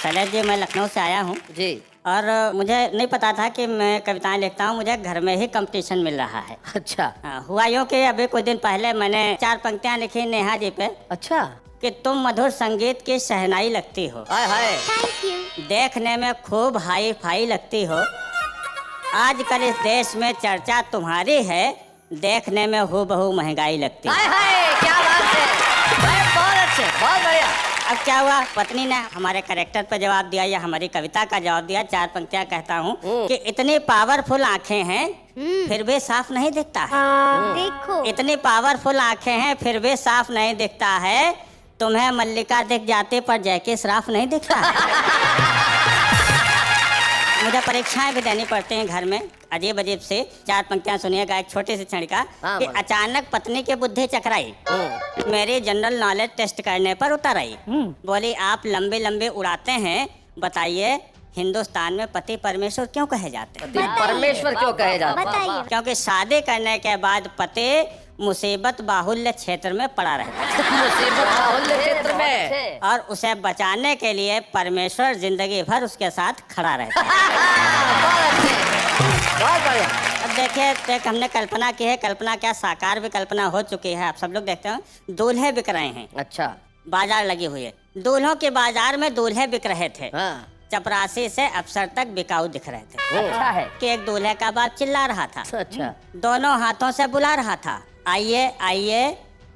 शैलेश जी, मैं लखनऊ से आया हूँ जी। और मुझे नहीं पता था कि मैं कविताएं लिखता हूँ। मुझे घर में ही कंपटीशन मिल रहा है। अच्छा। हुआ यूँ कि अभी कुछ दिन पहले मैंने 4 पंक्तियाँ लिखी नेहा जी पे। अच्छा। कि तुम मधुर संगीत की शहनाई लगती हो, हाय हाय, देखने में खूब हाई फाई लगती हो, आजकल इस देश में चर्चा तुम्हारी है, देखने में हूबहू महंगाई लगती है। हाय हाय, क्या बात है भाई, बहुत अच्छे, बहुत बढ़िया। अब क्या हुआ, पत्नी ने हमारे कैरेक्टर पर जवाब दिया या हमारी कविता का जवाब दिया। 4 पंक्तियां कहता हूँ कि इतनी पावरफुल आंखें हैं फिर भी साफ नहीं दिखता है। देखो, इतनी पावरफुल आंखें हैं फिर भी साफ नहीं दिखता है, तुम्हें मल्लिका दिख जाते पर जैके श्राफ नहीं दिखता है। मुझे परीक्षाएं भी देनी पड़ती हैं घर में, अजीब अजीब से। 4 पंक्तियां सुनिएगा एक छोटे से क्षण का। कि अचानक पत्नी के बुद्धि चकराई, मेरी जनरल नॉलेज टेस्ट करने पर उतर आई। बोली, आप लंबे लंबे उड़ाते हैं, बताइए हिंदुस्तान में पति परमेश्वर क्यों कहे जाते हैं? परमेश्वर क्यों कहे जाते हैं? क्योंकि शादी करने के बाद पति मुसीबत बाहुल्य क्षेत्र में पड़ा रहता है। मुसीबत बाहुल्य क्षेत्र में, और उसे बचाने के लिए परमेश्वर जिंदगी भर उसके साथ खड़ा रहता है। बहुत बढ़िया। अब देखिए, एक हमने कल्पना की है, कल्पना क्या साकार भी कल्पना हो चुकी है। आप सब लोग देखते हैं दूल्हे बिक रहे हैं। अच्छा। बाजार लगी हुई है, दूल्हों के बाजार में दूल्हे बिक रहे थे। हाँ। चपरासी से अफसर तक बिकाऊ दिख रहे थे। अच्छा है कि एक दूल्हे का बाप चिल्ला रहा था। अच्छा। दोनों हाथों से बुला रहा था, आइए आइए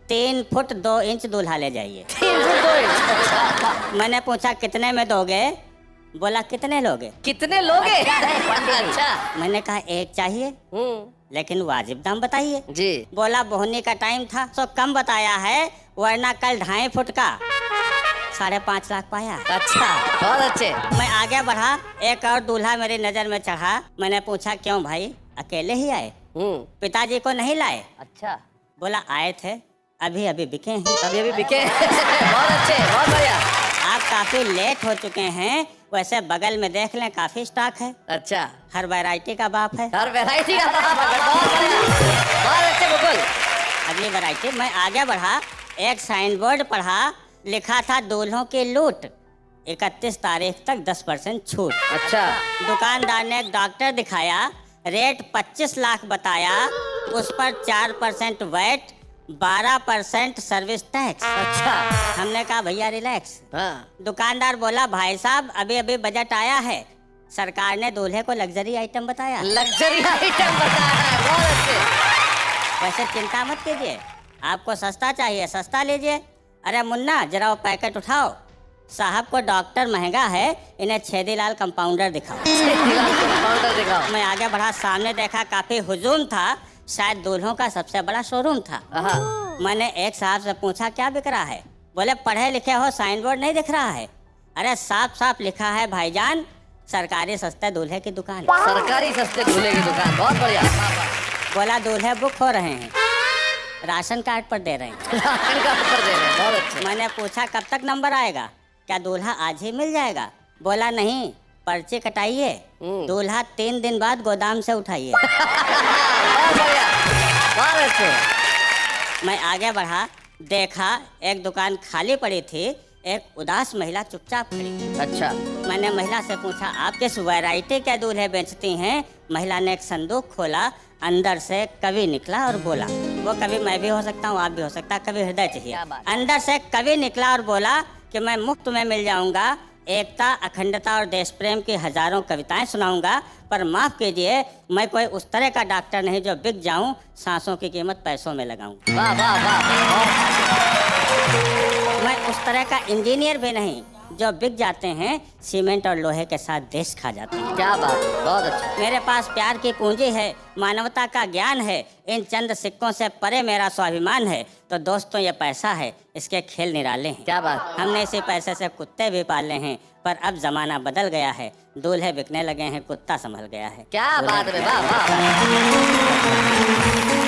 3 फुट 2 इंच दूल्हा ले जाइए। 3 फुट 2 इंच। मैंने पूछा कितने में दोगे? बोला कितने लोगे? कितने लोगे? अच्छा। मैंने कहा 1 चाहिए, लेकिन वाजिब दाम बताइए। जी। बोला बोहनी का टाइम था तो कम बताया है, वरना कल 2.5 फुट का 5.5 लाख पाया। अच्छा, बहुत अच्छे। मैं आगे बढ़ा, एक और दूल्हा मेरी नजर में चढ़ा। मैंने पूछा क्यों भाई, अकेले ही आए? पिताजी को नहीं लाए? अच्छा। बोला आए थे, अभी अभी बिके हैं। अभी अभी बिके। बहुत अच्छे, बहुत बढ़िया। आप काफी लेट हो चुके हैं, वैसे बगल में देख लें काफी स्टॉक है। अच्छा। हर वैरायटी का बाप है। हर वैरायटी का बाप है। बहुत बढ़िया, बहुत अच्छे मुकुल। अगली वैरायटी। मैं आगे बढ़ा, एक साइन बोर्ड पढ़ा, लिखा था दूल्हों की लूट, 31 तारीख तक 10% छूट। अच्छा। दुकानदार ने एक डॉक्टर दिखाया, रेट 25 लाख बताया, उस पर 4% वैट, 12% सर्विस टैक्स। अच्छा। हमने कहा भैया रिलैक्स। हाँ। दुकानदार बोला, भाई साहब अभी अभी बजट आया है, सरकार ने दूल्हे को लग्जरी आइटम बताया। लग्जरी आइटम बताया है, बहुत अच्छे। वैसे चिंता मत कीजिए, आपको सस्ता चाहिए सस्ता लीजिए। अरे मुन्ना जरा वो पैकेट उठाओ, साहब को डॉक्टर महंगा है, इन्हें छेदीलाल कंपाउंडर दिखाओ। कंपाउंडर दिखाओ। मैं आगे बढ़ा, सामने देखा काफी हुजूम था, शायद दूल्हों का सबसे बड़ा शोरूम था। मैंने एक साहब से पूछा क्या बिक रहा है? बोले पढ़े लिखे हो, साइन बोर्ड नहीं दिख रहा है? अरे साफ साफ लिखा है भाईजान, सरकारी सस्ते दूल्हे की दुकान। सरकारी सस्ते दूल्हे की दुकान, बहुत बढ़िया। बोला दूल्हे बुक हो रहे हैं, राशन कार्ड पर दे रहे हैं। राशन कार्ड पर दे रहे हैं, बहुत अच्छे। मैंने पूछा कब तक नंबर आएगा, क्या दूल्हा आज ही मिल जाएगा? बोला नहीं, पर्ची कटाइए, दूल्हा 3 दिन बाद गोदाम से उठाइए। बहुत बढ़िया, बहुत अच्छे। मैं आगे बढ़ा, देखा एक दुकान खाली पड़ी थी, एक उदास महिला चुपचाप खड़ी थी। अच्छा। मैंने महिला से पूछा आप किस वैरायटी के दूल्हे बेचती हैं? महिला ने एक संदूक खोला, अंदर से कवि निकला और बोला, वो कवि मैं भी हो सकता हूँ, आप भी हो सकता, कवि हृदय चाहिए। अंदर से कवि निकला और बोला कि मैं मुफ्त में मिल जाऊंगा, एकता अखंडता और देश प्रेम की हजारों कविताएं सुनाऊंगा, पर माफ कीजिए मैं कोई उस तरह का डॉक्टर नहीं जो बिक जाऊं, सांसों की कीमत पैसों में लगाऊं। वाह वाह वाह। मैं उस तरह का इंजीनियर भी नहीं जो बिक जाते हैं, सीमेंट और लोहे के साथ देश खा जाते हैं। क्या बात, बहुत अच्छा। मेरे पास प्यार की पूंजी है, मानवता का ज्ञान है, इन चंद सिक्कों से परे मेरा स्वाभिमान है। तो दोस्तों ये पैसा है, इसके खेल निराले हैं। क्या बात। हमने इसी पैसे से कुत्ते भी पाले हैं, पर अब जमाना बदल गया है, दूल्हे बिकने लगे हैं, कुत्ता संभल गया है। क्या बात है, वाह वाह।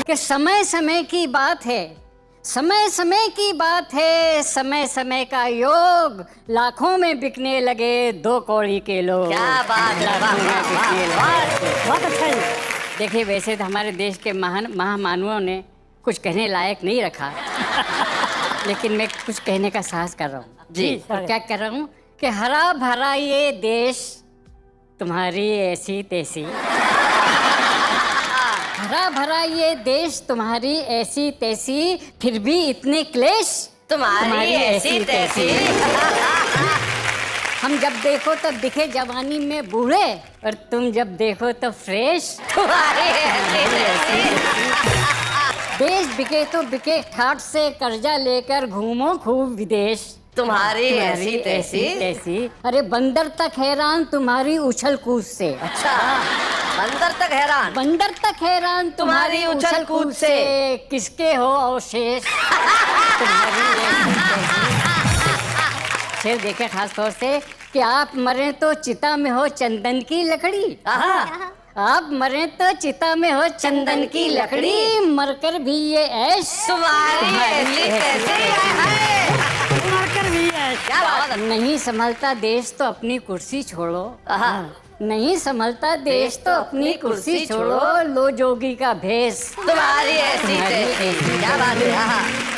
कि समय समय की बात है, समय समय की बात है, समय समय का योग, लाखों में बिकने लगे 2 कौड़ी के लोग। क्या बात है, वाह वाह। बहुत अच्छा है। देखिए वैसे तो हमारे देश के महान महामानवों ने कुछ कहने लायक नहीं रखा, लेकिन मैं कुछ कहने का साहस कर रहा हूँ जी। और क्या कर रहा हूँ कि हरा भरा ये देश तुम्हारी ऐसी तैसी, हरा भरा ये देश तुम्हारी ऐसी तैसी, फिर भी इतने क्लेश तुम्हारी ऐसी तैसी। हम जब देखो तब दिखे जवानी में बूढ़े, और तुम जब देखो तो फ्रेश। तुम्हारी ऐसी तैसी। देश बिके तो बिके ठाट से कर्जा लेकर घूमो खूब विदेश, तुम्हारी ऐसी तैसी। अरे बंदर तक हैरान तुम्हारी उछल कूद से। अच्छा, बंदर तक हैरान। बंदर तक हैरान तुम्हारी उछल कूद से, किसके हो अवशेष तुम्हारी ऐसी तैसी। शेर देखे खास तौर से कि आप मरे तो चिता में हो चंदन की लकड़ी, आप मरे तो चिता में हो चंदन की लकड़ी, मरकर भी ये ऐश तुम्हारी ऐसी तैसी। मरकर भी ऐश। क्या बात है। नहीं संभलता देश तो अपनी कुर्सी छोड़ो, नहीं संभलता देश तो अपनी कुर्सी छोड़ो, लो जोगी का भेष तुम्हारी ऐसी तैसी। क्या बात है।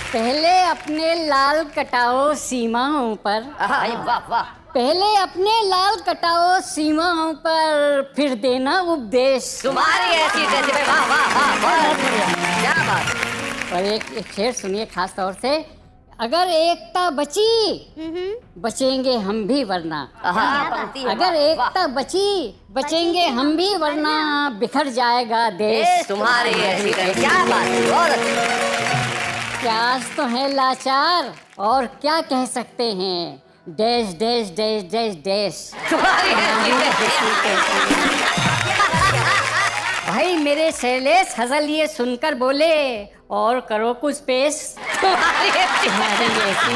पहले अपने लाल कटाओ सीमाओं पर, वाह वाह। पहले अपने लाल कटाओ सीमाओं पर, फिर देना उपदेश तुम्हारी ऐसी तैसी। वाह वाह वाह, बहुत बढ़िया। क्या बात। और एक शेर सुनिए खास तौर से, अगर एकता बची बचेंगे हम भी वरना, अगर एकता बची बचेंगे हम भी वरना, बिखर जाएगा देश तुम्हारी ऐसी तैसी। क्या बात है, बहुत अच्छी। प्यास तो है लाचार और क्या कह सकते हैं, dash dash dash dash dash. तुम्हारी ऐसी तैसी। भाई मेरे शैलेश हजल ये सुनकर बोले, और करो कुछ पेश तुम्हारी ऐसी तैसी,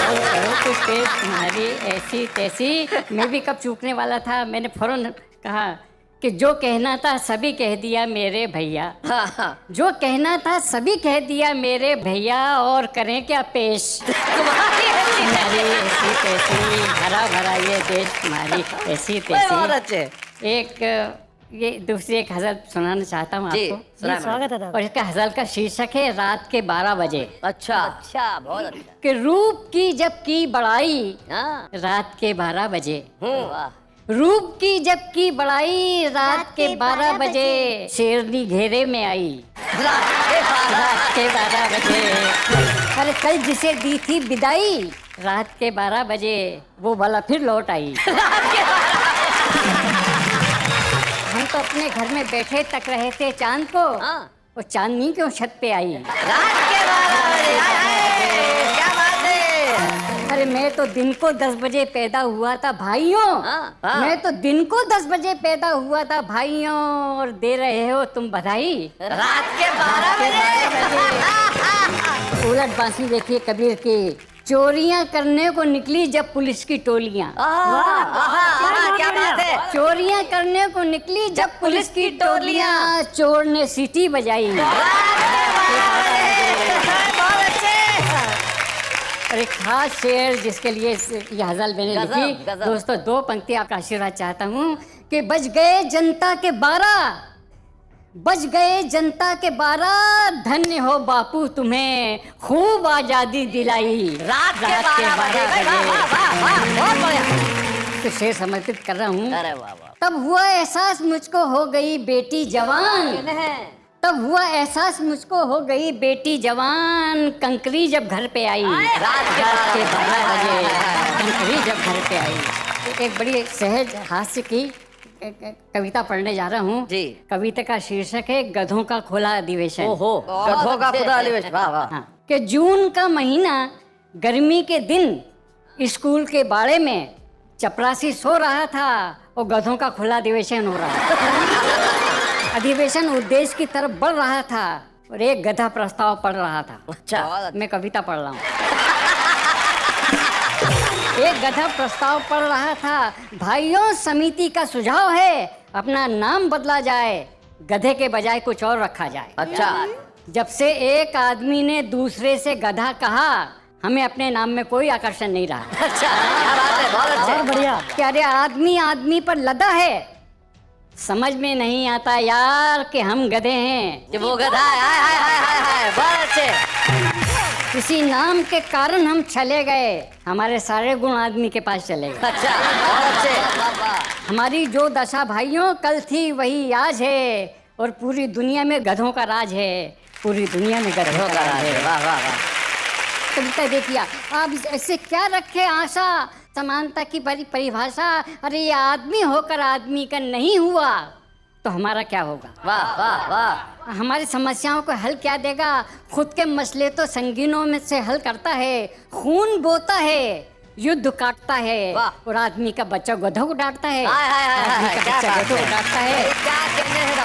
और करो कुछ पेश तुम्हारी ऐसी तैसी। मैं भी कब चूकने वाला था, मैंने फौरन कहा कि जो कहना था सभी कह दिया मेरे भैया, जो कहना था सभी कह दिया मेरे भैया, और करें क्या पेश तुम्हारी ऐसी तैसी, हरा भरा ये देश तुम्हारी ऐसी तैसी। बहुत अच्छे। एक ये दूसरी एक गजल सुनाना चाहता हूँ जी, आपको। सुनाएं स्वागत है। और इसका गजल का शीर्षक है रात के 12 बजे। अच्छा अच्छा, बहुत अच्छा। कि रूप की जब की बड़ाई रात के 12 बजे, वाह। रूप की जब की बड़ाई रात के 12 बजे, शेरनी घेरे में आई रात के 12 बजे। अरे कल जिसे दी थी विदाई रात के 12 बजे, वो भला फिर लौट आई। हम तो अपने घर में बैठे तक रहे थे चांद को, वो चांदनी क्यों छत पे आई रात के 12 बजे। क्या बात है। अरे मैं तो दिन को 10 बजे पैदा हुआ था भाइयों, मैं तो दिन को 10 बजे पैदा हुआ था भाइयों, और दे रहे हो तुम बधाई रात के 12 बजे। उलट बांसी देखिए कबीर की, चोरियां करने को निकली जब पुलिस की टोलियां, क्या बात है। चोरियां करने को निकली जब पुलिस की टोलियां, चोर ने सीटी बजाई। और एक खास शेर जिसके लिए ये गजल मैंने लिखी, दोस्तों दो पंक्ति आपका आशीर्वाद चाहता हूँ कि बज गए जनता के 12, बज गए जनता के 12, धन्य हो बापू तुम्हें खूब आजादी दिलाई रात के 12 बजे। बहुत बढ़िया। तो शेर समर्पित कर रहा हूँ। अरे वाह वाह। तब हुआ एहसास मुझको हो गई बेटी जवान, तब हुआ एहसास मुझको हो गई बेटी जवान, कंकरी जब घर पे आई रात के 12 बजे, कंकरी जब घर पे आई। एक बड़ी सहज हास्य की कविता पढ़ने जा रहा हूँ जी। कविता का शीर्षक है गधों का खुला अधिवेशन। ओहो, गधों का खुला अधिवेशन। वाह वाह। हाँ, कि जून का महीना, गर्मी के दिन, स्कूल के बाड़े में चपरासी सो रहा था और गधों का खुला अधिवेशन हो रहा था। अधिवेशन उद्देश्य की तरफ बढ़ रहा था और एक गधा प्रस्ताव पढ़ रहा था। अच्छा, मैं कविता पढ़ रहा हूँ। एक गधा प्रस्ताव पढ़ रहा था, भाइयों समिति का सुझाव है अपना नाम बदला जाए, गधे के बजाय कुछ और रखा जाए। अच्छा। जब से एक आदमी ने दूसरे से गधा कहा, हमें अपने नाम में कोई आकर्षण नहीं रहा। अच्छा, क्या बात है, बहुत अच्छे। बढ़िया। क्या अरे आदमी आदमी पर लदा है, समझ में नहीं आता यार कि हम गधे हैं। कि वो गधा है। हाय हाय हाय हाय, बहुत अच्छे। इसी नाम के कारण हम चले गए, हमारे सारे गुण आदमी के पास चले गए। अच्छा, बहुत अच्छे। हमारी जो दशा भाइयों कल थी वही आज है, और पूरी दुनिया में गधों का राज है, पूरी दुनिया में गधों का राज है। वाह वाह वाह। कविता देखिए, आप ऐसे क्या रखे आशा, समानता की परिभाषा, अरे ये आदमी होकर आदमी का नहीं हुआ तो हमारा क्या होगा। वाह वाह वाह। हमारी समस्याओं को हल क्या देगा, खुद के मसले तो संगीनों में से हल करता है, खून बोता है, युद्ध काटता है, वाह। और आदमी का बच्चा गधों को डांटता है, हाय हाय हाय आदमी हाय, का क्या बच्चा बात गधों है। को डांटता है। क्या कहने हैं